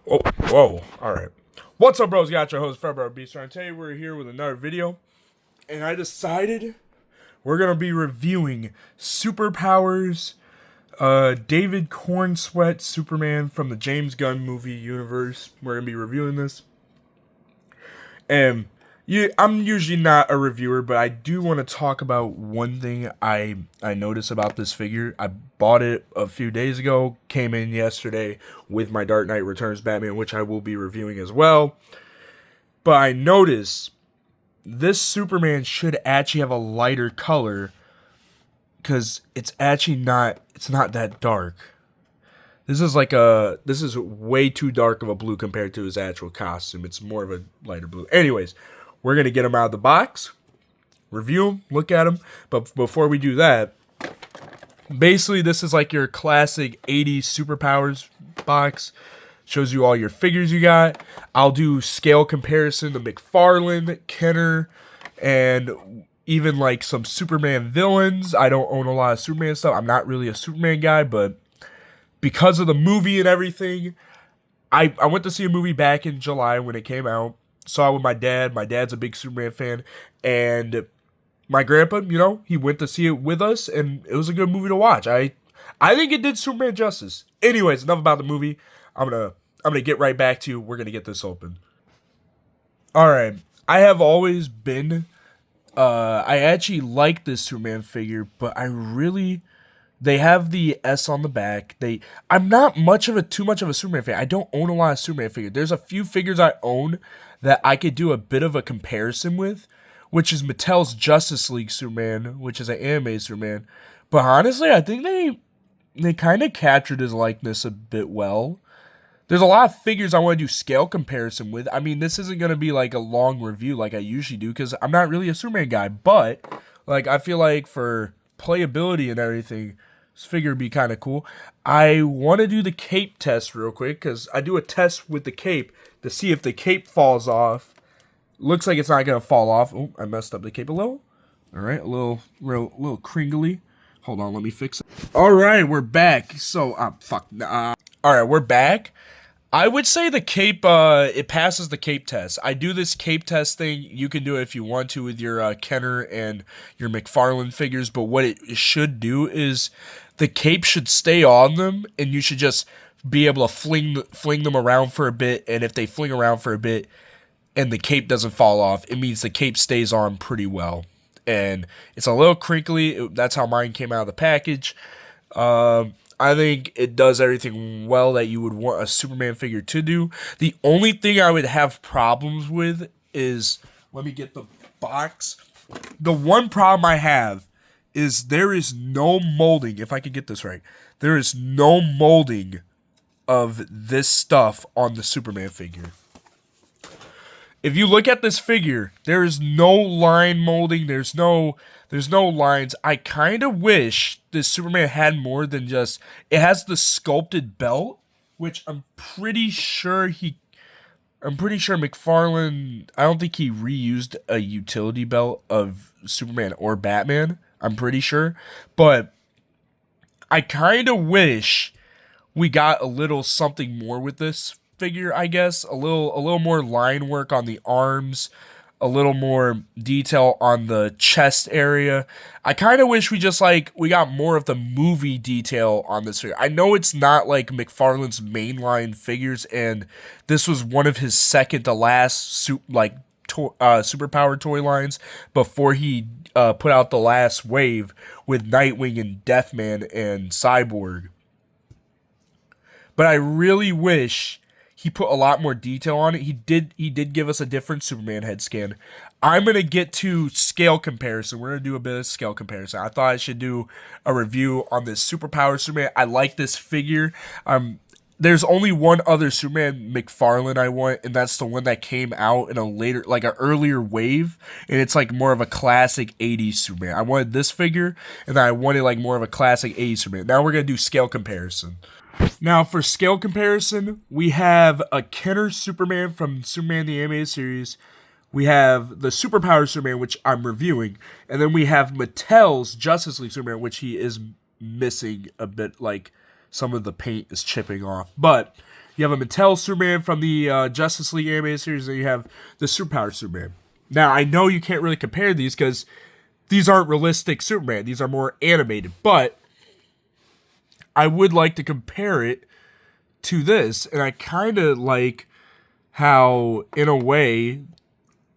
Oh, whoa. All right. What's up, bros? Got your host, February Beast. And today we're here with another video. And I decided we're going to be reviewing Superpowers, David Cornsweat Superman from the James Gunn movie universe. We're going to be reviewing this. And I'm usually not a reviewer, but I do want to talk about one thing I noticed about this figure. I bought it a few days ago, came in yesterday with my Dark Knight Returns Batman, which I will be reviewing as well. But I noticed this Superman should actually have a lighter color because it's actually not that dark. This is way too dark of a blue compared to his actual costume. It's more of a lighter blue. Anyways, we're going to get him out of the box, review him, look at him. But before we do that, basically this is like your classic 80s Superpowers box. Shows you all your figures you got. I'll do scale comparison to Mcfarlane, Kenner, and even like some Superman villains. I don't own a lot of Superman stuff. I'm not really a Superman guy, but because of the movie and everything, I went to see a movie back in July when it came out. Saw it with my dad. My dad's a big Superman fan. And my grandpa, he went to see it with us, and it was a good movie to watch. I think it did Superman justice. Anyways, enough about the movie. I'm gonna get right back to you. We're gonna get this open. Alright. I have always been I actually like this Superman figure, but they have the S on the back. I'm not too much of a Superman fan. I don't own a lot of Superman figures. There's a few figures I own that I could do a bit of a comparison with, which is Mattel's Justice League Superman, which is an anime Superman. But honestly, I think they kind of captured his likeness a bit well. There's a lot of figures I want to do scale comparison with. I mean, this isn't going to be like a long review like I usually do because I'm not really a Superman guy. But like I feel like for playability and everything, this figure would be kind of cool. I want to do the cape test real quick because I do a test with the cape to see if the cape falls off. Looks like it's not going to fall off. Oh, I messed up the cape a little. All right, a little cringly. Hold on, let me fix it. All right, we're back. So, all right, we're back. I would say the cape, it passes the cape test. I do this cape test thing. You can do it if you want to with your Kenner and your Mcfarlane figures, but what it should do is the cape should stay on them, and you should just be able to fling them around for a bit, and if they fling around for a bit and the cape doesn't fall off, it means the cape stays on pretty well. And it's a little crinkly. That's how mine came out of the package. I think it does everything well that you would want a Superman figure to do. The only thing I would have problems with is, let me get the box. The one problem I have is there is no molding, if I can get this right. There is no molding of this stuff on the Superman figure. If you look at this figure, there is no line molding. There's no lines. I kind of wish this Superman had more than just. It has the sculpted belt, which I'm pretty sure Mcfarlane. I don't think he reused a utility belt of Superman or Batman. I'm pretty sure, but I kind of wish we got a little something more with this figure, I guess. A little more line work on the arms, a little more detail on the chest area. I kind of wish we got more of the movie detail on this figure. I know it's not like McFarlane's mainline figures, and this was one of his second to last superpower toy lines before he put out the last wave with Nightwing and Deathman and Cyborg. But I really wish he put a lot more detail on it. He did give us a different Superman head scan. I'm going to get to scale comparison. We're going to do a bit of scale comparison. I thought I should do a review on this Superpower Superman. I like this figure. There's only one other Superman Mcfarlane I want, and that's the one that came out in an earlier wave, and it's like more of a classic 80s Superman. I wanted this figure, and then I wanted like more of a classic 80s Superman. Now we're going to do scale comparison. Now, for scale comparison, we have a Kenner Superman from Superman the Animated Series. We have the Superpower Superman, which I'm reviewing. And then we have Mattel's Justice League Superman, which he is missing a bit, like some of the paint is chipping off. But You have a Mattel Superman from the Justice League animated series, and you have the Superpower Superman. Now, I know you can't really compare these because these aren't realistic Superman. These are more animated. But I would like to compare it to this. And I kind of like how, in a way,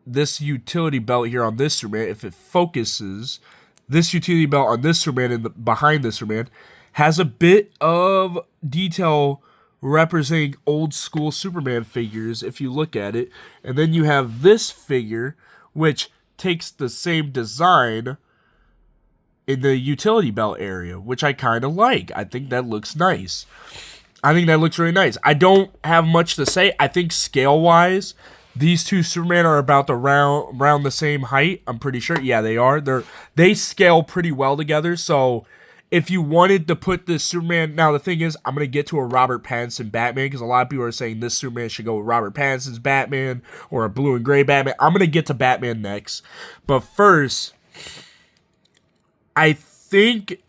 this utility belt here on this Superman, if it focuses, this utility belt on this Superman and behind this Superman has a bit of detail representing old school Superman figures if you look at it. And then you have this figure, which takes the same design in the utility belt area, which I kind of like. I think that looks nice. I think that looks really nice. I don't have much to say. I think scale-wise, these two Superman are about around the same height. I'm pretty sure. Yeah, they are. They scale pretty well together. So if you wanted to put this Superman... Now, the thing is, I'm going to get to a Robert Pattinson Batman because a lot of people are saying this Superman should go with Robert Pattinson's Batman or a blue and gray Batman. I'm going to get to Batman next. But first, I think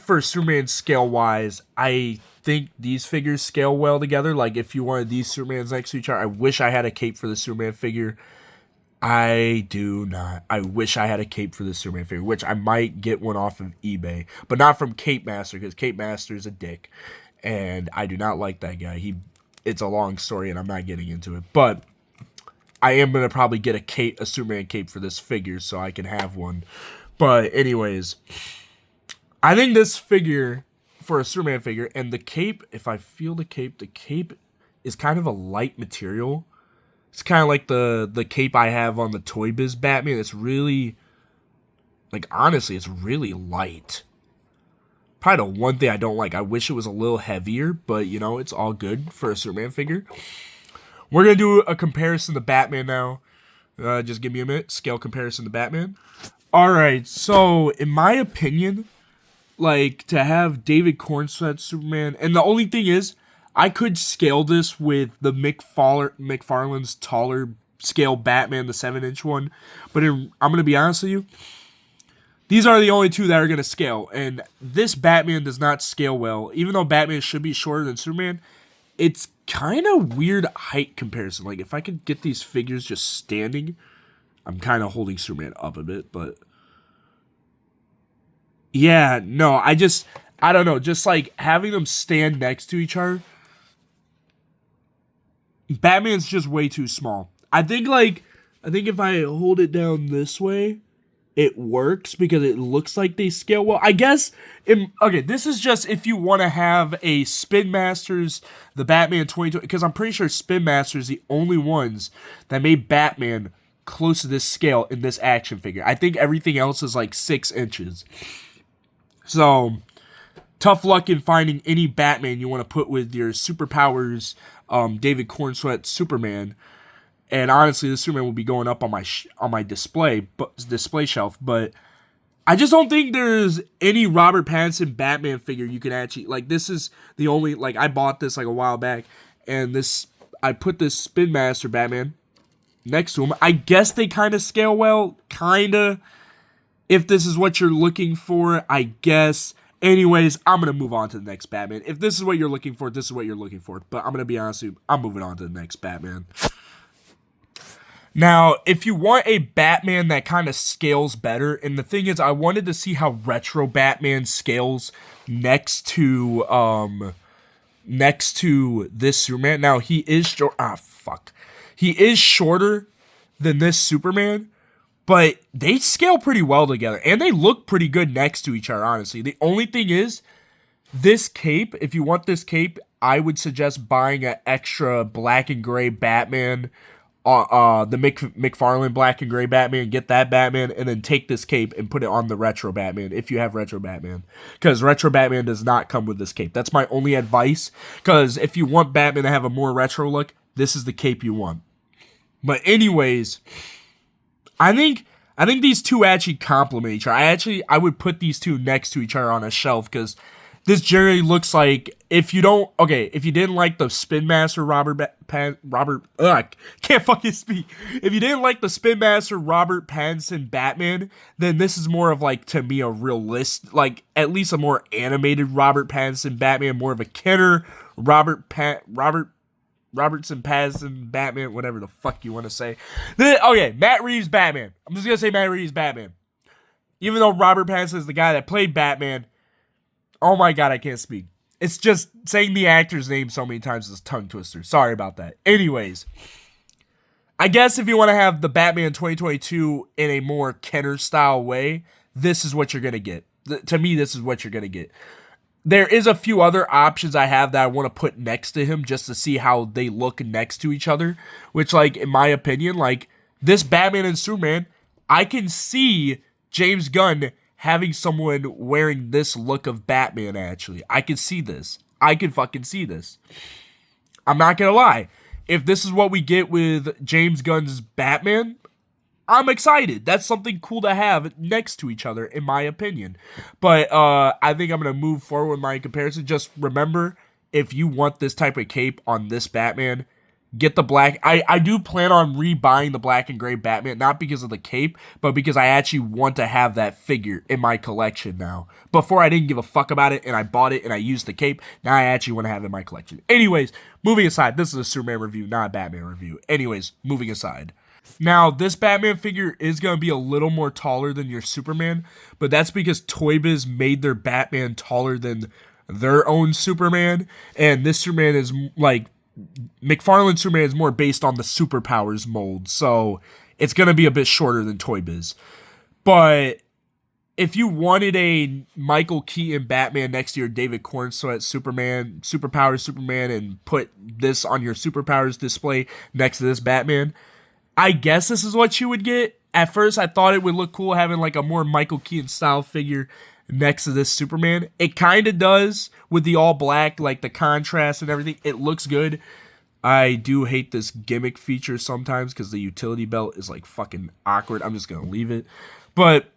for Superman scale-wise, I think these figures scale well together. Like, if you wanted these Supermans next to each other, I wish I had a cape for the Superman figure. I do not. I wish I had a cape for the Superman figure, which I might get one off of eBay, but not from Cape Master, because Cape Master is a dick, and I do not like that guy. It's a long story, and I'm not getting into it, but I am going to probably get a Superman cape for this figure, so I can have one. But anyways, I think this figure, for a Superman figure, and the cape, if I feel the cape is kind of a light material. It's kind of like the cape I have on the Toy Biz Batman. It's really, like, honestly, it's really light. Probably the one thing I don't like. I wish it was a little heavier, but, you know, it's all good for a Superman figure. We're going to do a comparison to Batman now. Just give me a minute. Scale comparison to Batman. Alright, so, in my opinion, like, to have David Cornsweet Superman, and the only thing is, I could scale this with the Mcfarlane's taller scale Batman, the 7-inch one. But I'm going to be honest with you. These are the only two that are going to scale. And this Batman does not scale well. Even though Batman should be shorter than Superman, it's kind of weird height comparison. Like, if I could get these figures just standing, I'm kind of holding Superman up a bit. But yeah, no, I don't know. Just like having them stand next to each other. Batman's just way too small. I think if I hold it down this way, it works because it looks like they scale well. I guess, okay, this is just if you want to have a Spin Masters, the Batman 2020, because I'm pretty sure Spin Masters the only ones that made Batman close to this scale in this action figure. I think everything else is like 6 inches. So, tough luck in finding any Batman you want to put with your superpowers, David Cornsweet Superman. And honestly, this Superman will be going up on my display shelf. But I just don't think there's any Robert Pattinson Batman figure you can actually, like, this is the only, like, I bought this like a while back, and I put this Spin Master Batman next to him. I guess they kind of scale well, kind of. If this is what you're looking for, I guess. Anyways, I'm going to move on to the next Batman. If this is what you're looking for, this is what you're looking for. But I'm going to be honest with you, I'm moving on to the next Batman. Now, if you want a Batman that kind of scales better, and the thing is, I wanted to see how retro Batman scales next to this Superman. Now, he is He is shorter than this Superman. But they scale pretty well together. And they look pretty good next to each other, honestly. The only thing is, this cape, if you want this cape, I would suggest buying an extra black and gray Batman. The Mcfarlane black and gray Batman. Get that Batman. And then take this cape and put it on the retro Batman. If you have retro Batman. Because retro Batman does not come with this cape. That's my only advice. Because if you want Batman to have a more retro look, this is the cape you want. But anyways, I think these two actually complement each other. I would put these two next to each other on a shelf because this generally looks like, if you didn't like the Spin Master can't fucking speak. If you didn't like the Spin Master Robert Pattinson Batman, then this is more of like, to me, a realist, like at least a more animated Robert Pattinson Batman, more of a Kenner Robertson Pattinson Batman, whatever the fuck you want to say. Okay, Matt Reeves Batman. I'm just gonna say Matt Reeves Batman. Even though Robert Pattinson is the guy that played Batman, oh my god, I can't speak. It's just saying the actor's name so many times is a tongue twister. Sorry about that. Anyways, I guess if you want to have the Batman 2022 in a more Kenner style way, this is what you're gonna get. To me, this is what you're gonna get. There is a few other options I have that I want to put next to him just to see how they look next to each other. Which, like, in my opinion, like, this Batman and Superman, I can see James Gunn having someone wearing this look of Batman, actually. I can see this. I can fucking see this. I'm not gonna lie. If this is what we get with James Gunn's Batman, I'm excited. That's something cool to have next to each other, in my opinion. But I think I'm going to move forward with my comparison. Just remember, if you want this type of cape on this Batman, get the black. I do plan on rebuying the black and gray Batman, not because of the cape, but because I actually want to have that figure in my collection now. Before, I didn't give a fuck about it, and I bought it, and I used the cape. Now I actually want to have it in my collection. Anyways, moving aside, this is a Superman review, not a Batman review. Anyways, moving aside. Now, this Batman figure is going to be a little more taller than your Superman, but that's because Toy Biz made their Batman taller than their own Superman, and this Superman is, like, Mcfarlane Superman is more based on the superpowers mold, so it's going to be a bit shorter than Toy Biz. But if you wanted a Michael Keaton Batman next to your David Cornsweet Superpowers Superman, and put this on your superpowers display next to this Batman, I guess this is what you would get. At first, I thought it would look cool having like a more Michael Keaton style figure next to this Superman. It kind of does with the all black, like the contrast and everything. It looks good. I do hate this gimmick feature sometimes because the utility belt is like fucking awkward. I'm just going to leave it. But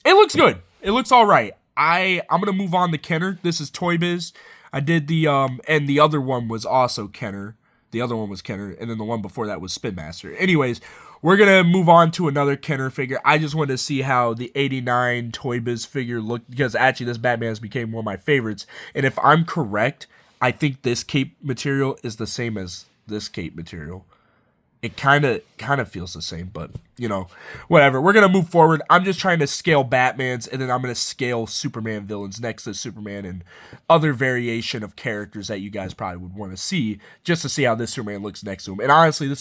it looks good. It looks all right. I'm going to move on to Kenner. This is Toy Biz. I did the, and the other one was also Kenner. The other one was Kenner, and then the one before that was Spin Master. Anyways, we're going to move on to another Kenner figure. I just wanted to see how the 89 Toy Biz figure looked, because actually this Batman has become one of my favorites. And if I'm correct, I think this cape material is the same as this cape material. It kind of feels the same, but, you know, whatever. We're going to move forward. I'm just trying to scale Batmans, and then I'm going to scale Superman villains next to Superman and other variation of characters that you guys probably would want to see, just to see how this Superman looks next to him. And honestly,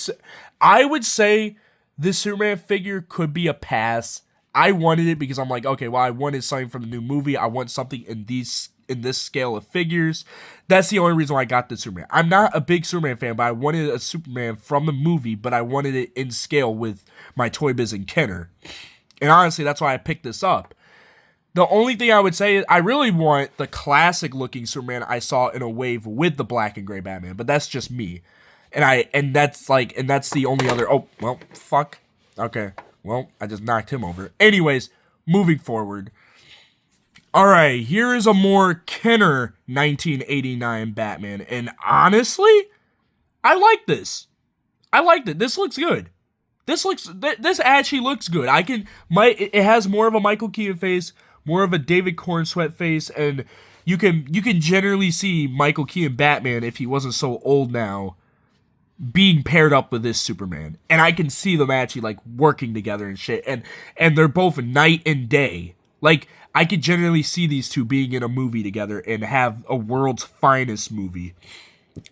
I would say this Superman figure could be a pass. I wanted it because I'm like, okay, well, I wanted something from the new movie. I want something in this scale of figures. That's the only reason why I got this Superman. I'm not a big Superman fan, but I wanted a Superman from the movie, but I wanted it in scale with my Toy Biz and Kenner. And honestly, that's why I picked this up. The only thing I would say is I really want the classic looking Superman I saw in a wave with the black and gray Batman, but that's just me. And that's the only other, oh, well, fuck. Okay. Well, I just knocked him over. Anyways, moving forward. All right, here is a more Kenner 1989 Batman, and honestly, I like this. I liked it. This looks good. This actually looks good. It has more of a Michael Keaton face, more of a David Cornsweet face, and you can generally see Michael Keaton Batman, if he wasn't so old now, being paired up with this Superman, and I can see them actually like working together and shit, and they're both night and day. Like, I could generally see these two being in a movie together and have a world's finest movie.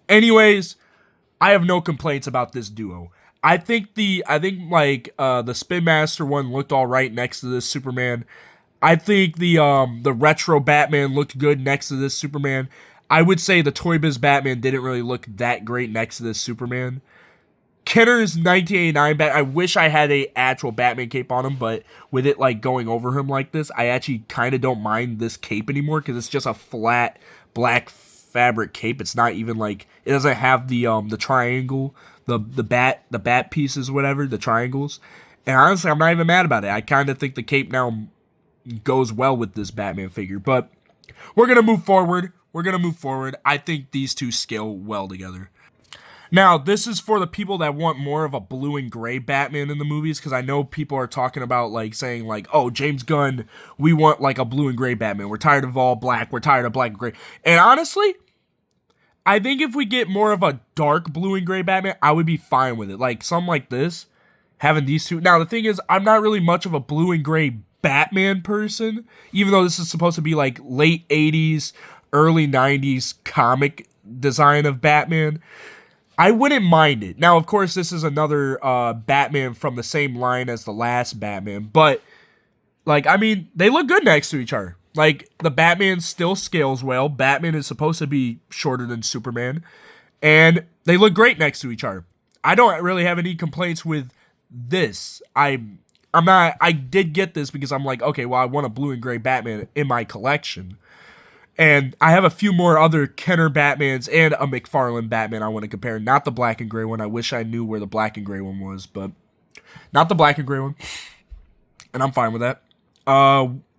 Anyways, I have no complaints about this duo. I think the Spin Master one looked all right next to this Superman. I think the retro Batman looked good next to this Superman. I would say the Toy Biz Batman didn't really look that great next to this Superman. Kenner's 1989 Bat, I wish I had a actual Batman cape on him, but with it like going over him like this, I actually kind of don't mind this cape anymore because it's just a flat black fabric cape. It's not even like, it doesn't have the triangle, the bat pieces, whatever, the triangles. And honestly, I'm not even mad about it. I kind of think the cape now goes well with this Batman figure, but We're going to move forward. We're going to move forward. I think these two scale well together. Now, this is for the people that want more of a blue and gray Batman in the movies, because I know people are talking about, like, saying, like, oh, James Gunn, we want, like, a blue and gray Batman. We're tired of all black. We're tired of black and gray. And honestly, I think if we get more of a dark blue and gray Batman, I would be fine with it. Like, something like this, having these two. Now, the thing is, I'm not really much of a blue and gray Batman person, even though this is supposed to be, like, late 80s, early 90s comic design of Batman. I wouldn't mind it. Now, of course, this is another Batman from the same line as the last Batman, but, like, I mean, they look good next to each other. Like, the Batman still scales well. Batman is supposed to be shorter than Superman, and they look great next to each other. I don't really have any complaints with this. I did get this because I'm like, okay, well, I want a blue and gray Batman in my collection. And I have a few more other Kenner Batmans and a Mcfarlane Batman I want to compare. Not the black and gray one. I wish I knew where the black and gray one was, but not the black and gray one. And I'm fine with that.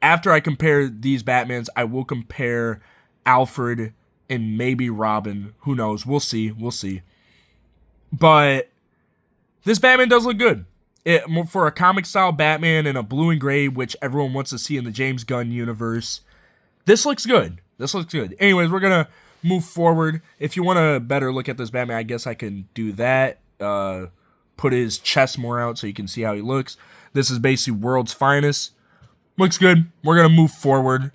After I compare these Batmans, I will compare Alfred and maybe Robin. Who knows? We'll see. We'll see. But this Batman does look good. For a comic style Batman in a blue and gray, which everyone wants to see in the James Gunn universe, this looks good. This looks good. Anyways, we're going to move forward. If you want a better look at this Batman, I guess I can do that. Put his chest more out so you can see how he looks. This is basically world's finest. Looks good. We're going to move forward.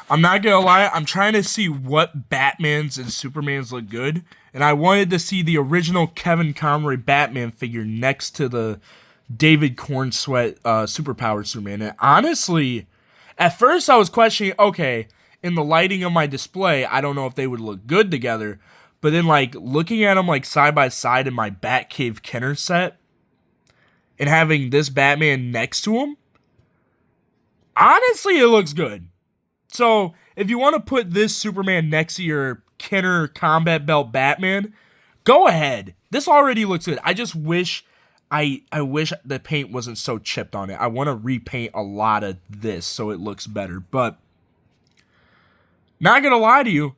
I'm not going to lie. I'm trying to see what Batmans and Supermans look good. And I wanted to see the original Kevin Conroy Batman figure next to the David Cornsweet Superpowered Superman. And honestly, at first I was questioning, okay, in the lighting of my display, I don't know if they would look good together. But then, like, looking at them, like, side by side in my Batcave Kenner set, and having this Batman next to him, honestly, it looks good. So, if you want to put this Superman next to your Kenner Combat Belt Batman, go ahead. This already looks good. I just wish I wish the paint wasn't so chipped on it. I want to repaint a lot of this so it looks better. But not gonna lie to you,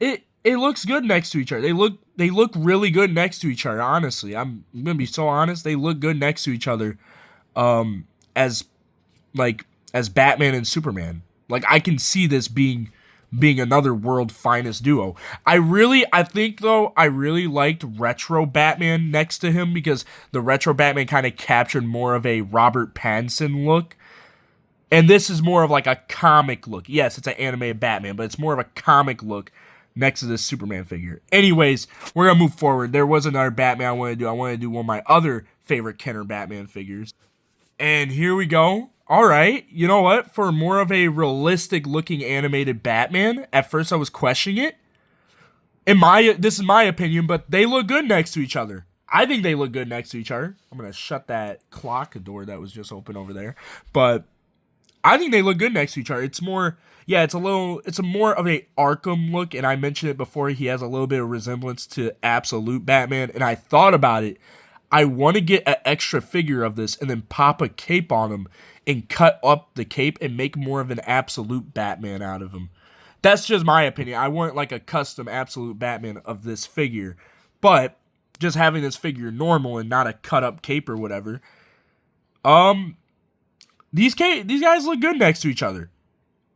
it looks good next to each other. They look really good next to each other. Honestly, I'm gonna be so honest. They look good next to each other, as Batman and Superman. Like, I can see this being another world finest duo. I really liked retro Batman next to him because the retro Batman kind of captured more of a Robert Pattinson look. And this is more of like a comic look. Yes, it's an animated Batman, but it's more of a comic look next to this Superman figure. Anyways, we're going to move forward. There was another Batman I want to do. I want to do one of my other favorite Kenner Batman figures. And here we go. All right, you know what? For more of a realistic looking animated Batman, at first I was questioning it. This is my opinion, but they look good next to each other. I think they look good next to each other. I'm going to shut that clock door that was just open over there. But I think they look good next to each other. It's more, it's a more of a Arkham look, and I mentioned it before, he has a little bit of resemblance to Absolute Batman, and I thought about it. I want to get an extra figure of this and then pop a cape on him and cut up the cape and make more of an Absolute Batman out of him. That's just my opinion. I want like a custom Absolute Batman of this figure, but just having this figure normal and not a cut up cape or whatever. These guys look good next to each other.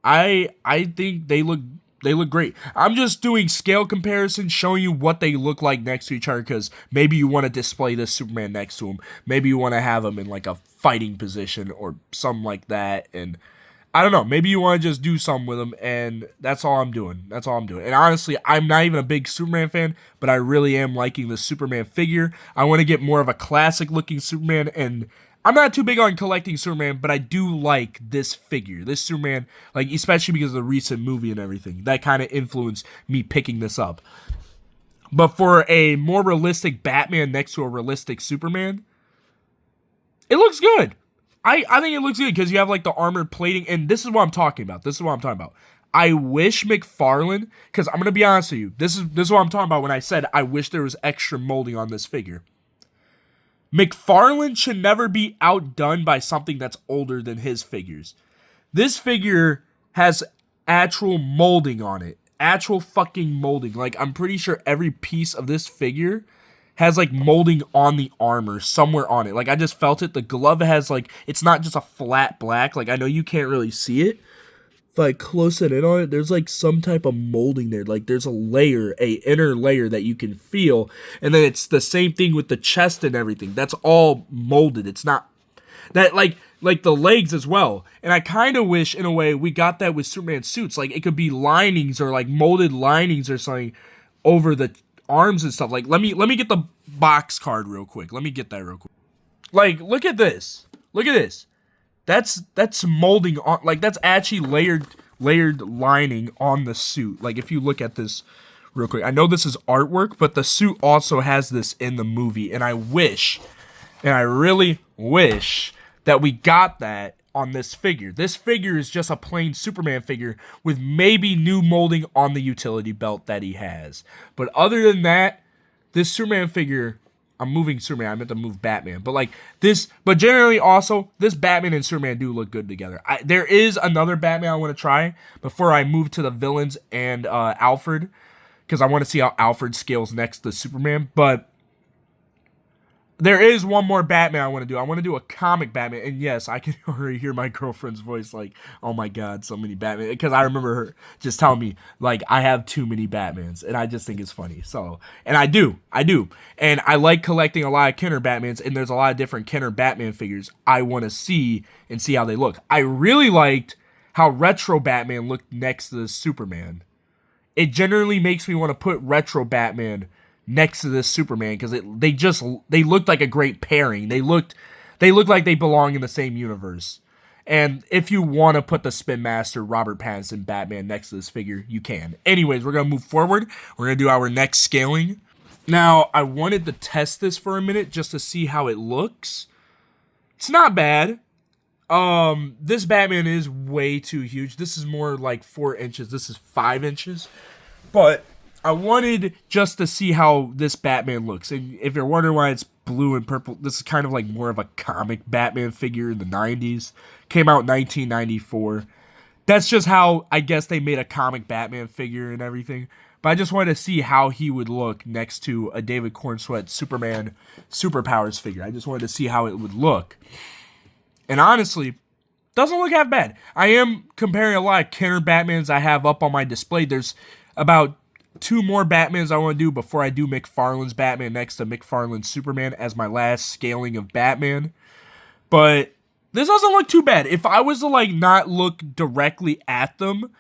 I think they look great. I'm just doing scale comparisons, showing you what they look like next to each other, because maybe you want to display this Superman next to him. Maybe you want to have him in like a fighting position or something like that. And I don't know. Maybe you want to just do something with him, and that's all I'm doing. That's all I'm doing. And honestly, I'm not even a big Superman fan, but I really am liking the Superman figure. I want to get more of a classic looking Superman, and I'm not too big on collecting Superman, but I do like this figure. This Superman, like, especially because of the recent movie and everything. That kind of influenced me picking this up. But for a more realistic Batman next to a realistic Superman, it looks good. I think it looks good because you have, like, the armored plating, and this is what I'm talking about. I wish Mcfarlane, because I'm going to be honest with you, this is what I'm talking about when I said I wish there was extra molding on this figure. Mcfarlane should never be outdone by something that's older than his figures. This figure has actual molding on it. Actual fucking molding. Like, I'm pretty sure every piece of this figure has like molding on the armor somewhere on it. Like, I just felt it. The glove has like, it's not just a flat black. Like, I know you can't really see it. If I close it in on it, there's like some type of molding there. Like, there's a layer, a inner layer that you can feel. And then it's the same thing with the chest and everything. That's all molded. It's not that like the legs as well. And I kind of wish, in a way, we got that with Superman suits. Like, it could be linings or like molded linings or something over the arms and stuff. Like, let me get the box card real quick. Let me get that real quick. Like, look at this. Look at this. That's molding on, like, that's actually layered lining on the suit. Like, if you look at this real quick, I know this is artwork, but the suit also has this in the movie. And I really wish that we got that on this figure. This figure is just a plain Superman figure with maybe new molding on the utility belt that he has. But other than that, this Superman figure, I'm moving Superman, I meant to move Batman. But like this, but generally also, this Batman and Superman do look good together. There is another Batman I want to try before I move to the villains and Alfred, because I want to see how Alfred scales next to Superman. But there is one more Batman I want to do. I want to do a comic Batman. And yes, I can already hear my girlfriend's voice like, oh my God, so many Batman. Because I remember her just telling me, like, I have too many Batmans. And I just think it's funny. So, and I do. And I like collecting a lot of Kenner Batmans. And there's a lot of different Kenner Batman figures I want to see and see how they look. I really liked how Retro Batman looked next to the Superman. It generally makes me want to put Retro Batman next to this Superman, because they looked like a great pairing. They looked like they belong in the same universe. And if you want to put the Spin Master Robert Pattinson Batman next to this figure, you can. Anyways, we're gonna move forward. We're gonna do our next scaling. Now, I wanted to test this for a minute just to see how it looks. It's not bad. This Batman is way too huge. This is more like 4 inches. This is 5 inches. But I wanted just to see how this Batman looks. And if you're wondering why it's blue and purple, this is kind of like more of a comic Batman figure in the 90s. Came out in 1994. That's just how, I guess, they made a comic Batman figure and everything. But I just wanted to see how he would look next to a David Cornsweet Superman Superpowers figure. I just wanted to see how it would look. And honestly, doesn't look half bad. I am comparing a lot of Kenner Batmans I have up on my display. There's about 2 more Batmans I want to do before I do Mcfarlane's Batman next to Mcfarlane's Superman as my last scaling of Batman. But this doesn't look too bad. If I was to like not look directly at them,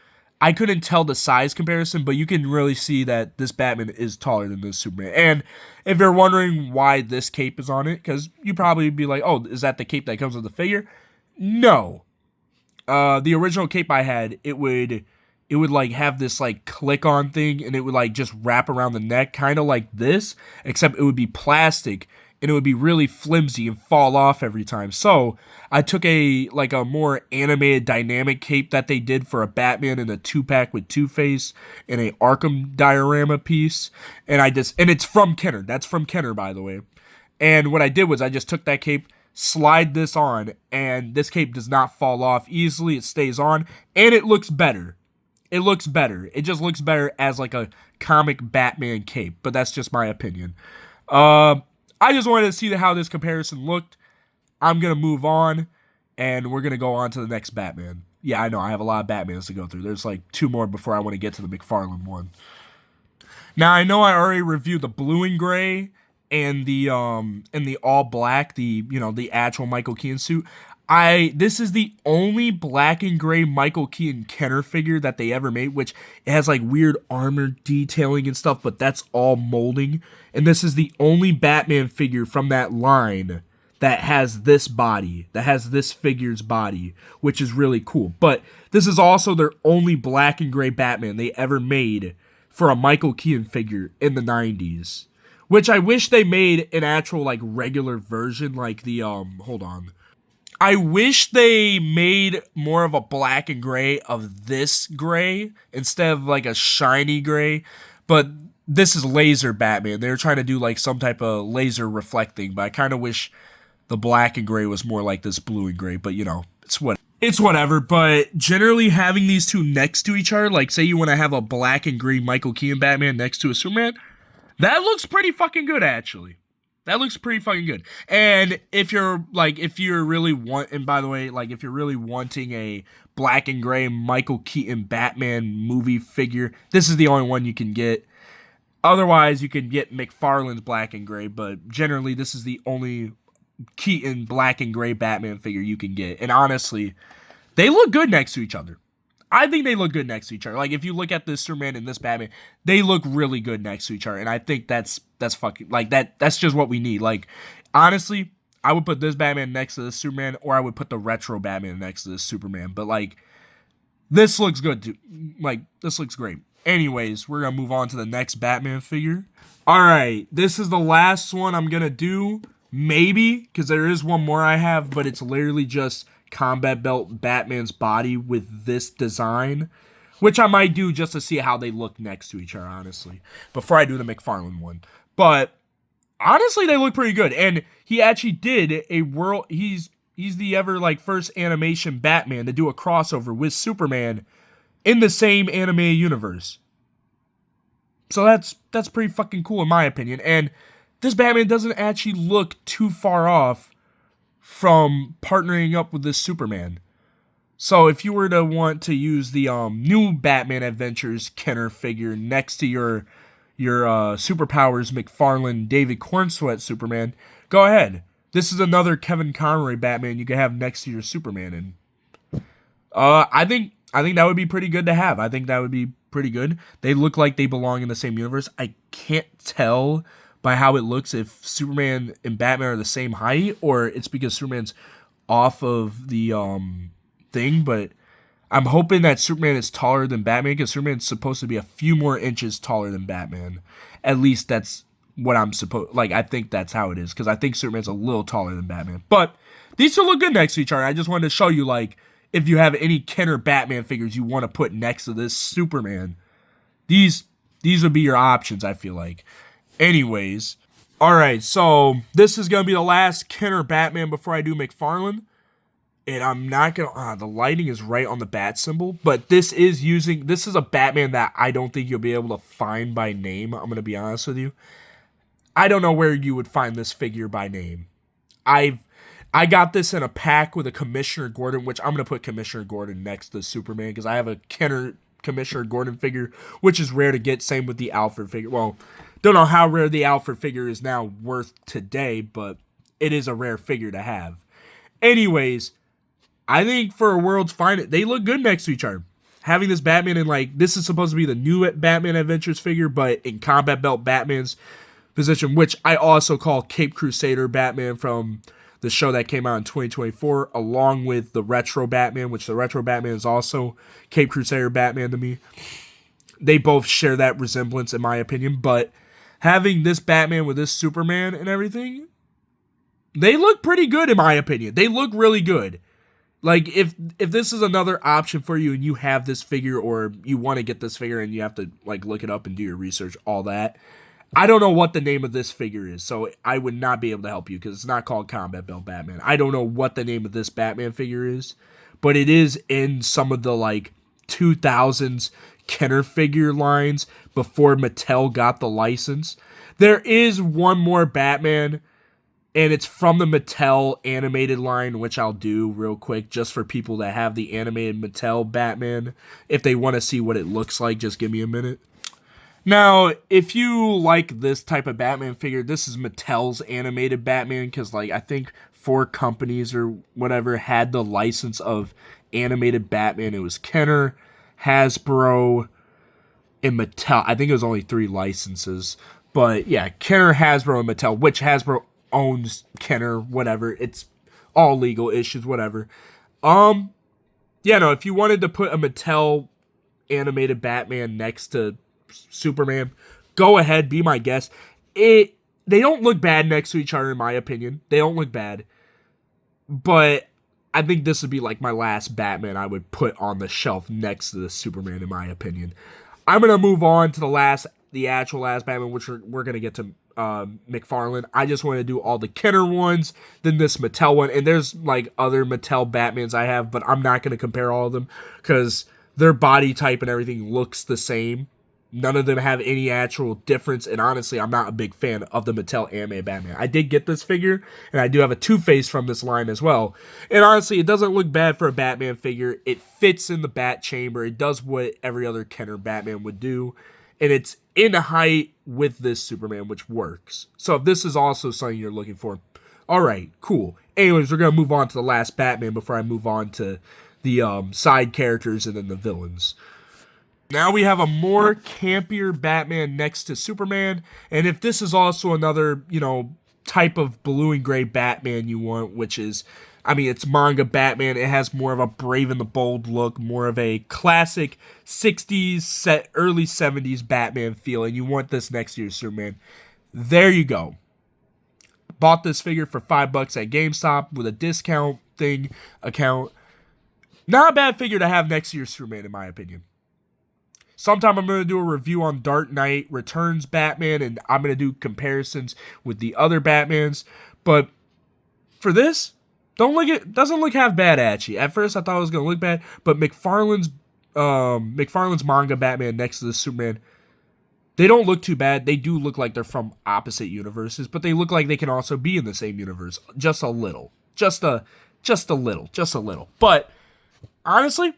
I couldn't tell the size comparison, but you can really see that this Batman is taller than this Superman. And if you're wondering why this cape is on it, because you probably be like, oh, is that the cape that comes with the figure? No. The original cape I had, it would like have this like click on thing, and it would like just wrap around the neck, kind of like this, except it would be plastic, and it would be really flimsy and fall off every time. So I took a more animated dynamic cape that they did for a Batman in a 2-pack with Two-Face and a Arkham diorama piece, and it's from Kenner. That's from Kenner, by the way. And what I did was I just took that cape, slide this on, and this cape does not fall off easily. It stays on, and it looks better. It looks better. It just looks better as like a comic Batman cape, but that's just my opinion. I just wanted to see how this comparison looked. I'm going to move on, and we're going to go on to the next Batman. Yeah, I know, I have a lot of Batmans to go through. There's like 2 more before I want to get to the Mcfarlane one. Now, I know I already reviewed the blue and gray and the all black, the actual Michael Keaton suit. This is the only black and gray Michael Keaton Kenner figure that they ever made, which it has like weird armor detailing and stuff, but that's all molding. And this is the only Batman figure from that line that has this body, that has this figure's body, which is really cool. But this is also their only black and gray Batman they ever made for a Michael Keaton figure in the 90s. Which I wish they made an actual like regular version, like the hold on. I wish they made more of a black and gray of this gray instead of like a shiny gray. But this is laser Batman. They were trying to do like some type of laser reflecting, but I kind of wish the black and gray was more like this blue and gray. But it's what. It's whatever, but generally having these two next to each other, like say you want to have a black and green Michael Keaton Batman next to a Superman, that looks pretty fucking good actually. That looks pretty fucking good. And if you're really and by the way, like if you're really wanting a black and gray Michael Keaton Batman movie figure, this is the only one you can get. Otherwise, you can get Mcfarlane's black and gray, but generally this is the only Keaton black and gray Batman figure you can get. And honestly, they look good next to each other. I think they look good next to each other. Like if you look at this Superman and this Batman, they look really good next to each other. And I think that's fucking like that's just what we need. Like honestly, I would put this Batman next to this Superman, or I would put the retro Batman next to this Superman. But like this looks good too. Like this looks great. Anyways, we're gonna move on to the next Batman figure. Alright, this is the last one I'm gonna do. Maybe, because there is one more I have, but it's literally just combat belt Batman's body with this design, which I might do just to see how they look next to each other, honestly, before I do the Mcfarlane one. But honestly, they look pretty good, and he actually did a world. He's the ever like first animation Batman to do a crossover with Superman in the same anime universe. So that's pretty fucking cool in my opinion, and this Batman doesn't actually look too far off from partnering up with this Superman. So if you were to want to use the new Batman Adventures Kenner figure next to your Superpowers Mcfarlane David Cornsweat Superman, go ahead. This is another Kevin Conroy Batman you can have next to your Superman, and I think that would be pretty good to have. I think that would be pretty good. They look like they belong in the same universe. I can't tell by how it looks if Superman and Batman are the same height, or it's because Superman's off of the thing, but I'm hoping that Superman is taller than Batman, because Superman's supposed to be a few more inches taller than Batman. At least that's what I'm supposed, like, I think that's how it is, because I think Superman's a little taller than Batman. But these two look good next to each other. I just wanted to show you, like, if you have any Kenner Batman figures you want to put next to this Superman, these would be your options, I feel like. Anyways, alright, so this is going to be the last Kenner Batman before I do Mcfarlane. And I'm not going to, the lighting is right on the bat symbol, but this is a Batman that I don't think you'll be able to find by name, I'm going to be honest with you. I don't know where you would find this figure by name. I got this in a pack with a Commissioner Gordon, which I'm going to put Commissioner Gordon next to Superman, because I have a Kenner Commissioner Gordon figure, which is rare to get, same with the Alfred figure. Well, don't know how rare the Alfred figure is now worth today, but it is a rare figure to have. Anyways, I think for a World's Finest, they look good next to each other. Having this Batman in, like, this is supposed to be the new Batman Adventures figure, but in Combat Belt Batman's position, which I also call Cape Crusader Batman from the show that came out in 2024, along with the Retro Batman, which the Retro Batman is also Cape Crusader Batman to me. They both share that resemblance, in my opinion, but having this Batman with this Superman and everything, they look pretty good, in my opinion. They look really good. Like, if this is another option for you and you have this figure, or you want to get this figure and you have to, like, look it up and do your research, all that, I don't know what the name of this figure is, so I would not be able to help you, because it's not called Combat Belt Batman. I don't know what the name of this Batman figure is, but it is in some of the, like, 2000s Kenner figure lines before Mattel got the license. There is one more Batman, and it's from the Mattel animated line, which I'll do real quick just for people that have the animated Mattel Batman. If they want to see what it looks like, just give me a minute. Now, if you like this type of Batman figure, this is Mattel's animated Batman, because, like, I think 4 companies or whatever had the license of animated Batman. It was Kenner, Hasbro, and Mattel. I think it was only 3 licenses. But, yeah, Kenner, Hasbro, and Mattel, which Hasbro owns Kenner, whatever. It's all legal issues, whatever. Yeah, no, if you wanted to put a Mattel animated Batman next to Superman, go ahead, be my guest. They don't look bad next to each other, in my opinion. They don't look bad. But I think this would be like my last Batman I would put on the shelf next to the Superman, in my opinion. I'm going to move on to the actual last Batman, which we're going to get to Mcfarlane. I just want to do all the Kenner ones, then this Mattel one, and there's like other Mattel Batmans I have, but I'm not going to compare all of them because their body type and everything looks the same. None of them have any actual difference, and honestly, I'm not a big fan of the Mattel anime Batman. I did get this figure, and I do have a Two-Face from this line as well. And honestly, it doesn't look bad for a Batman figure. It fits in the Bat Chamber. It does what every other Kenner Batman would do, and it's in height with this Superman, which works. So if this is also something you're looking for, all right, cool. Anyways, we're going to move on to the last Batman before I move on to the side characters and then the villains. Now we have a more campier Batman next to Superman, and if this is also another, type of blue and gray Batman you want, which is, it's manga Batman, it has more of a brave and the bold look, more of a classic 60s, early 70s Batman feel, and you want this next to your Superman. There you go. Bought this figure for $5 at GameStop with a discount account. Not a bad figure to have next to your Superman, in my opinion. Sometime I'm going to do a review on Dark Knight Returns Batman, and I'm going to do comparisons with the other Batmans. But for this, doesn't look half bad, actually. At first, I thought it was going to look bad, but McFarlane's manga Batman next to the Superman, they don't look too bad. They do look like they're from opposite universes, but they look like they can also be in the same universe. Just a little. Just a little. But honestly,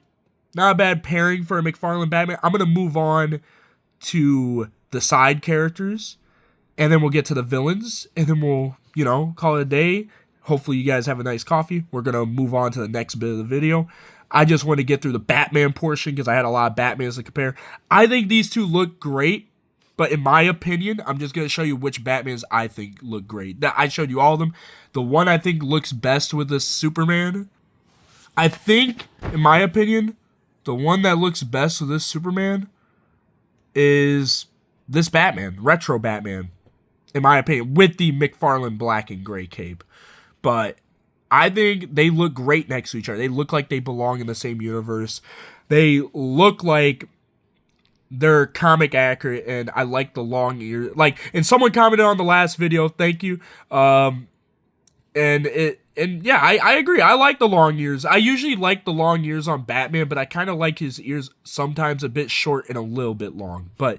not a bad pairing for a McFarlane Batman. I'm going to move on to the side characters, and then we'll get to the villains, and then we'll, call it a day. Hopefully you guys have a nice coffee. We're going to move on to the next bit of the video. I just want to get through the Batman portion because I had a lot of Batmans to compare. I think these two look great, but in my opinion, I'm just going to show you which Batmans I think look great. I showed you all of them. The one I think looks best with this Superman, I think, in my opinion, the one that looks best with this Superman is this Batman, Retro Batman, in my opinion, with the McFarlane black and gray cape. But I think they look great next to each other. They look like they belong in the same universe. They look like they're comic accurate, and I like the long ears. And someone commented on the last video, thank you. And yeah, I agree. I like the long ears. I usually like the long ears on Batman, but I kind of like his ears sometimes a bit short and a little bit long. But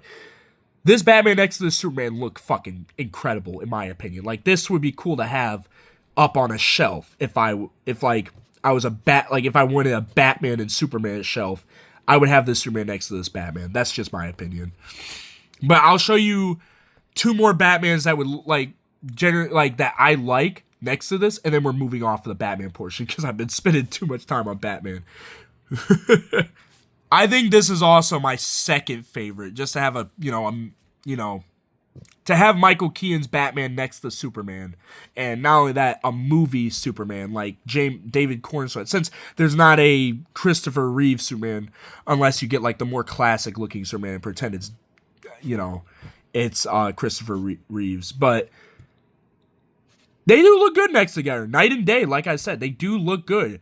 this Batman next to the Superman look fucking incredible, in my opinion. This would be cool to have up on a shelf if I was if I wanted a Batman and Superman shelf, I would have this Superman next to this Batman. That's just my opinion. But I'll show you two more Batmans that would that I like next to this, and then we're moving off of the Batman portion because I've been spending too much time on Batman. I think this is also my second favorite, just to have to have Michael Keaton's Batman next to Superman, and not only that, a movie Superman like David Cornsweet. Since there's not a Christopher Reeve Superman, unless you get the more classic looking Superman and pretend it's it's Christopher Reeves, but they do look good next together. Night and day, like I said, they do look good.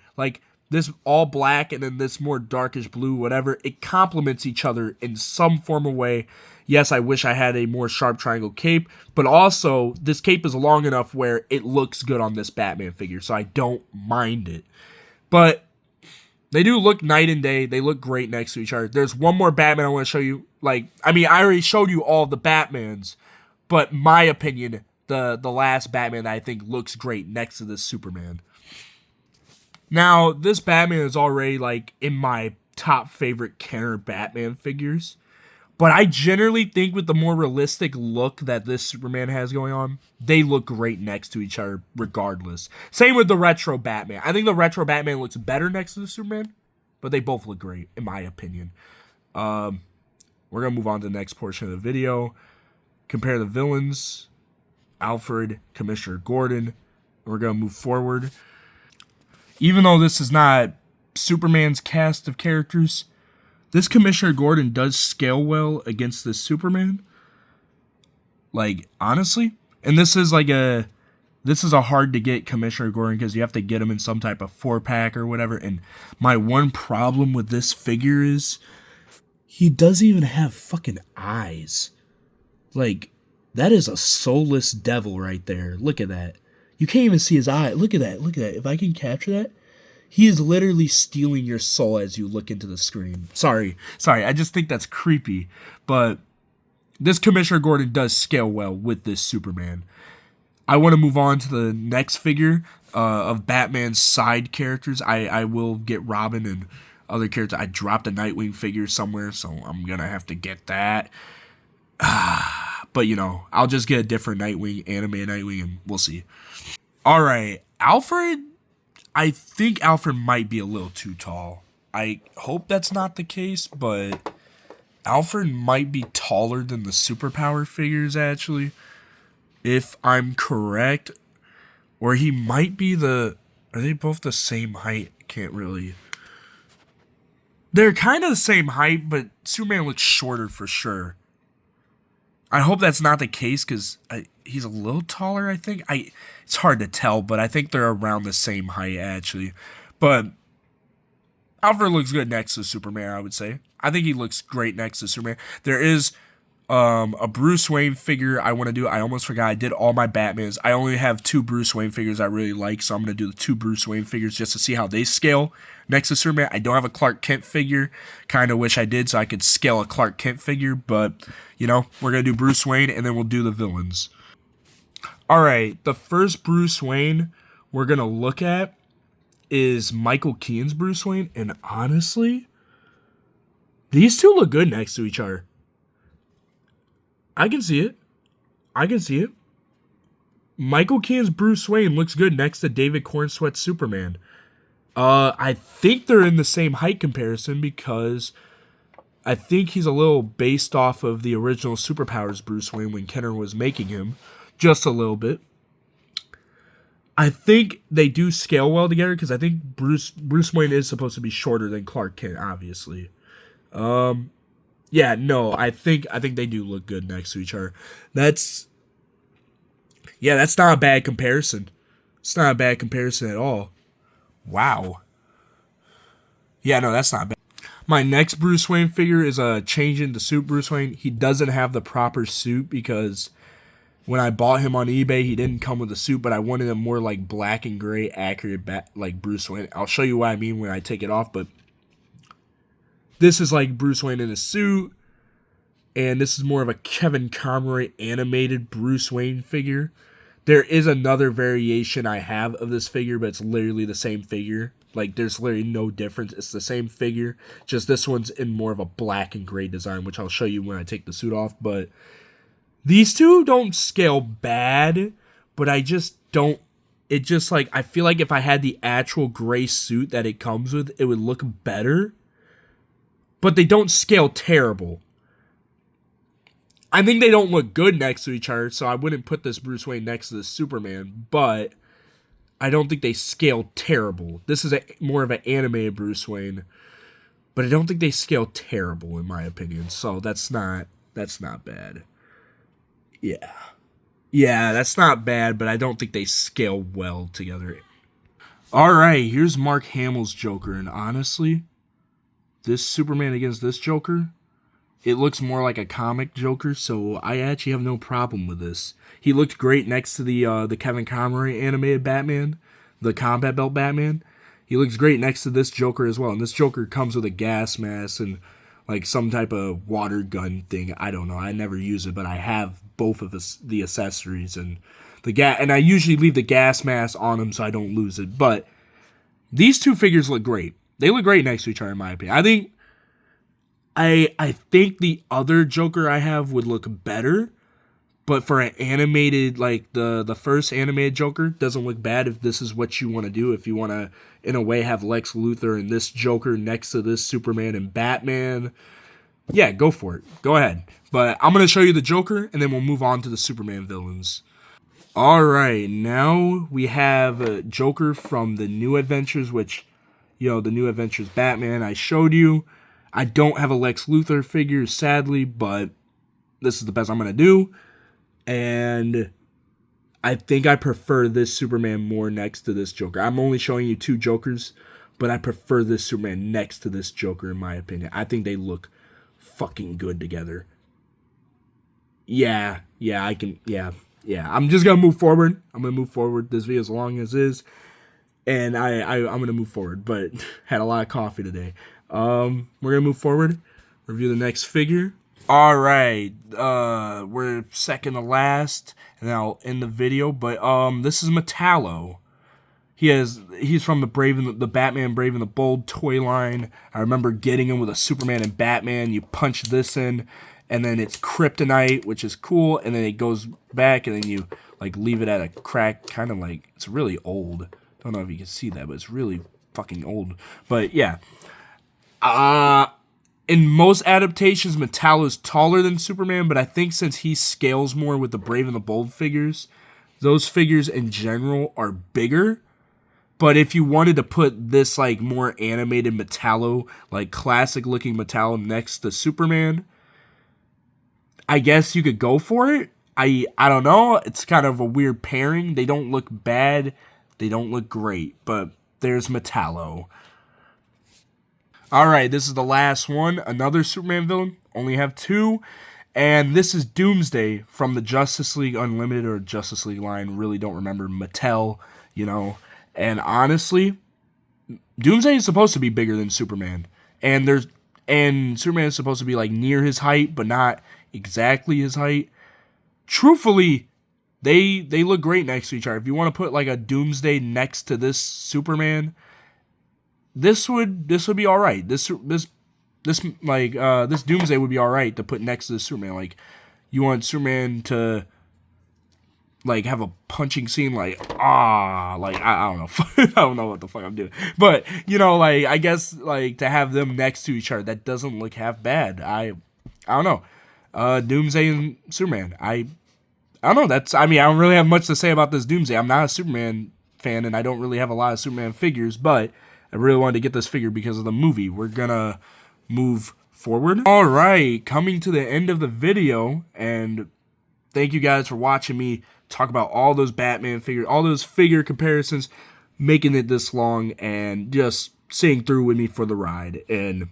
This all black and then this more darkish blue, whatever, it complements each other in some form of way. Yes, I wish I had a more sharp triangle cape, but also this cape is long enough where it looks good on this Batman figure, so I don't mind it. But they do look night and day. They look great next to each other. There's one more Batman I want to show you. I already showed you all the Batmans, but my opinion, the last Batman that I think looks great next to this Superman. Now, this Batman is already in my top favorite Kenner Batman figures, but I generally think with the more realistic look that this Superman has going on, they look great next to each other regardless. Same with the Retro Batman. I think the Retro Batman looks better next to the Superman, but they both look great in my opinion. We're going to move on to the next portion of the video. Compare the villains. Alfred, Commissioner Gordon. We're going to move forward. Even though this is not Superman's cast of characters, this Commissioner Gordon does scale well against this Superman. Honestly. And this is a hard to get Commissioner Gordon because you have to get him in some type of 4-pack or whatever. And my one problem with this figure is he doesn't even have fucking eyes. That is a soulless devil right there. Look at that. You can't even see his eye. Look at that. Look at that. If I can capture that, he is literally stealing your soul as you look into the screen. Sorry. I just think that's creepy. But this Commissioner Gordon does scale well with this Superman. I want to move on to the next figure of Batman's side characters. I will get Robin and other characters. I dropped a Nightwing figure somewhere, so I'm going to have to get that. But, you know, I'll just get a different Nightwing, anime Nightwing, and we'll see. All right, Alfred. I think Alfred might be a little too tall. I hope that's not the case, but Alfred might be taller than the superpower figures, actually. If I'm correct. Or he might be the... Are they both the same height? Can't really... They're kind of the same height, but Superman looks shorter for sure. I hope that's not the case, because he's a little taller, I think. It's hard to tell, but I think they're around the same height, actually. But Alfred looks good next to Superman, I would say. I think he looks great next to Superman. There is a Bruce Wayne figure I want to do. I almost forgot. I did all my Batmans. I only have 2 Bruce Wayne figures I really like, so I'm going to do the 2 Bruce Wayne figures just to see how they scale next to Superman. I don't have a Clark Kent figure. Kind of wish I did so I could scale a Clark Kent figure, but, you know, we're going to do Bruce Wayne, and then we'll do the villains. All right, the first Bruce Wayne we're going to look at is Michael Keaton's Bruce Wayne, and honestly, these two look good next to each other. I can see it. Michael Keaton's Bruce Wayne looks good next to David Cornsweet's Superman. I think they're in the same height comparison because I think he's a little based off of the original Superpowers Bruce Wayne when Kenner was making him. Just a little bit. I think they do scale well together because I think Bruce Wayne is supposed to be shorter than Clark Kent, obviously. Yeah, no, I think they do look good next to each other. That's not a bad comparison. It's not a bad comparison at all. Wow. Yeah, no, that's not bad. My next Bruce Wayne figure is a change into suit Bruce Wayne. He doesn't have the proper suit because when I bought him on eBay, he didn't come with a suit, but I wanted a more like black and gray accurate like Bruce Wayne. I'll show you what I mean when I take it off, but this is like Bruce Wayne in a suit, and this is more of a Kevin Conroy animated Bruce Wayne figure. There is another variation I have of this figure, but it's literally the same figure. Like, there's literally no difference. It's the same figure, just this one's in more of a black and gray design, which I'll show you when I take the suit off. But these two don't scale bad, but I just don't... It just, like, I feel like if I had the actual gray suit that it comes with, it would look better. But they don't scale terrible. I think they don't look good next to each other, so I wouldn't put this Bruce Wayne next to this Superman, but I don't think they scale terrible. This is more of an animated Bruce Wayne, but I don't think they scale terrible, in my opinion, so that's not bad. Yeah, that's not bad, but I don't think they scale well together. Alright, here's Mark Hamill's Joker, and honestly, this Superman against this Joker, it looks more like a comic Joker, so I actually have no problem with this. He looked great next to the Kevin Conroy animated Batman, the Combat Belt Batman. He looks great next to this Joker as well, and this Joker comes with a gas mask and like some type of water gun thing. I don't know. I never use it, but I have both of the accessories and and I usually leave the gas mask on him so I don't lose it. But these two figures look great. They look great next to each other, in my opinion. I think the other Joker I have would look better, but for an animated, like the first animated Joker, doesn't look bad if this is what you want to do. If you want to, in a way, have Lex Luthor and this Joker next to this Superman and Batman, yeah, go for it. Go ahead. But I'm going to show you the Joker, and then we'll move on to the Superman villains. Alright, now we have Joker from the New Adventures, which... the New Adventures Batman I showed you. I don't have a Lex Luthor figure, sadly, but this is the best I'm going to do. And I think I prefer this Superman more next to this Joker. I'm only showing you 2 Jokers, but I prefer this Superman next to this Joker, in my opinion. I think they look fucking good together. yeah, I can, yeah. I'm just gonna move forward. I'm gonna move forward. This video as long as is, and I'm gonna move forward. But had a lot of coffee today. We're gonna move forward. Review the next figure. All right, we're second to last, and I'll end the video. But this is Metallo. He's from the Batman Brave and the Bold toy line. I remember getting him with a Superman and Batman. You punch this in, and then it's kryptonite, which is cool, and then it goes back, and then you like leave it at a crack, kind of like, it's really old. Don't know if you can see that, but it's really fucking old. But yeah, in most adaptations, Metallo's taller than Superman, but I think since he scales more with the Brave and the Bold figures, those figures in general are bigger. But if you wanted to put this like more animated Metallo, like classic looking Metallo next to Superman, I guess you could go for it. I don't know. It's kind of a weird pairing. They don't look bad. They don't look great. But there's Metallo. Alright, this is the last one. Another Superman villain. Only have two. And this is Doomsday from the Justice League Unlimited or Justice League line. Really don't remember. Mattel, you know. And honestly, Doomsday is supposed to be bigger than Superman. And Superman is supposed to be like near his height, but not exactly his height. Truthfully, they look great next to each other. If you want to put like a Doomsday next to this Superman, this would be all right. This Doomsday would be all right to put next to the Superman. Like, you want Superman to like have a punching scene, like I don't know, I don't know what the fuck I'm doing, but you know, like I guess like to have them next to each other, that doesn't look half bad. I don't know. Doomsday and Superman. I don't know. I don't really have much to say about this Doomsday. I'm not a Superman fan, and I don't really have a lot of Superman figures, but I really wanted to get this figure because of the movie. We're gonna move forward. All right, coming to the end of the video, and thank you guys for watching me talk about all those Batman figures, all those figure comparisons, making it this long, and just sitting through with me for the ride. And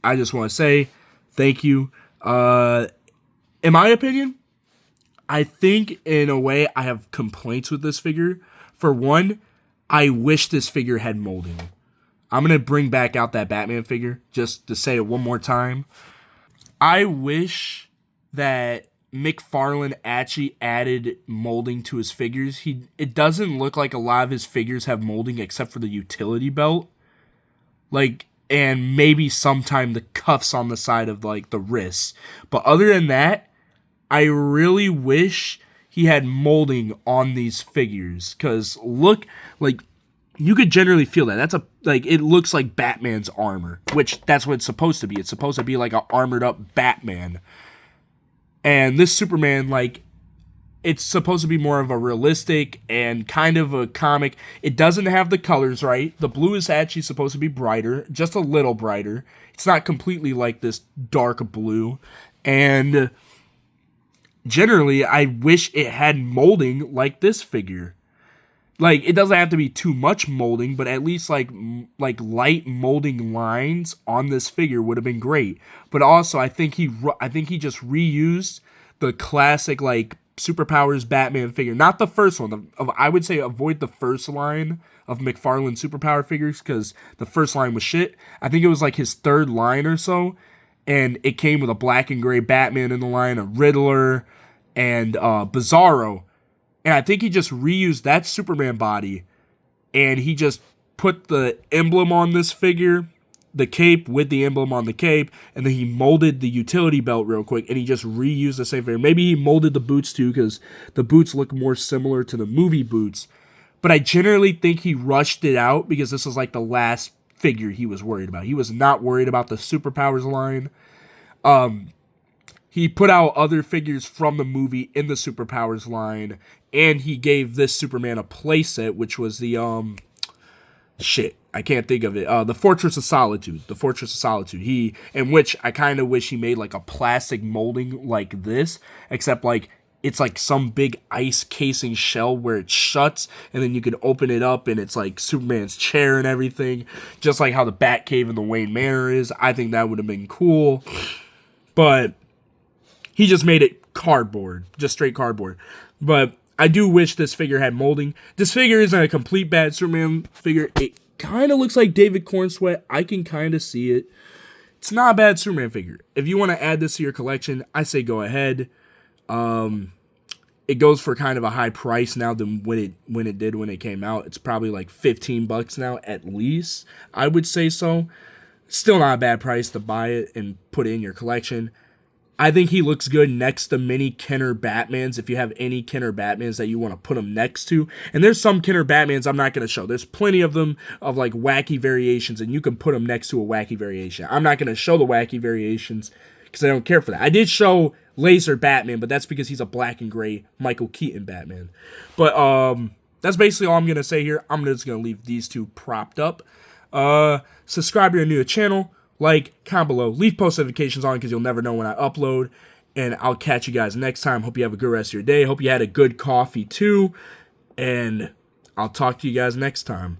I just want to say thank you. In my opinion, I think in a way I have complaints with this figure. For one, I wish this figure had molding. I'm going to bring back out that Batman figure just to say it one more time. I wish that Mcfarlane actually added molding to his figures. It doesn't look like a lot of his figures have molding except for the utility belt. Like, and maybe sometime the cuffs on the side of like the wrists. But other than that, I really wish he had molding on these figures. Cause look, like, you could generally feel that. It looks like Batman's armor, which that's what it's supposed to be. It's supposed to be like an armored up Batman. And this Superman, like, it's supposed to be more of a realistic and kind of a comic. It doesn't have the colors right. The blue is actually supposed to be brighter, just a little brighter. It's not completely like this dark blue. And generally, I wish it had molding like this figure. Like, it doesn't have to be too much molding, but at least like light molding lines on this figure would have been great. But also, I think he just reused the classic like Superpowers Batman figure, not the first one. I would say avoid the first line of Mcfarlane Superpower figures because the first line was shit. I think it was like his third line or so, and it came with a black and gray Batman in the line, a Riddler, and Bizarro. And I think he just reused that Superman body, and he just put the emblem on this figure, the cape with the emblem on the cape, and then he molded the utility belt real quick, and he just reused the same figure. Maybe he molded the boots too, because the boots look more similar to the movie boots. But I generally think he rushed it out because this was like the last figure he was worried about. He was not worried about the Superpowers line. He put out other figures from the movie in the Superpowers line, and he gave this Superman a playset, which was the, I can't think of it. The Fortress of Solitude. The Fortress of Solitude. In which I kind of wish he made like a plastic molding like this, except like it's like some big ice casing shell where it shuts, and then you can open it up, and it's like Superman's chair and everything, just like how the Batcave in the Wayne Manor is. I think that would have been cool, but he just made it cardboard, just straight cardboard. But I do wish this figure had molding. This figure isn't a complete bad Superman figure. It kind of looks like David Cornsweat. I can kind of see it. It's not a bad Superman figure. If you want to add this to your collection, I say go ahead. It goes for kind of a high price now than when it came out. It's probably like $15 now at least. I would say so. Still not a bad price to buy it and put it in your collection. I think he looks good next to many Kenner Batmans. If you have any Kenner Batmans that you want to put him next to. And there's some Kenner Batmans I'm not going to show. There's plenty of them of like wacky variations, and you can put them next to a wacky variation. I'm not going to show the wacky variations because I don't care for that. I did show Laser Batman, but that's because he's a black and gray Michael Keaton Batman. But that's basically all I'm going to say here. I'm just going to leave these two propped up. Subscribe if you're new to the channel. Like, comment below, leave post notifications on because you'll never know when I upload, and I'll catch you guys next time. Hope you have a good rest of your day. Hope you had a good coffee too, and I'll talk to you guys next time.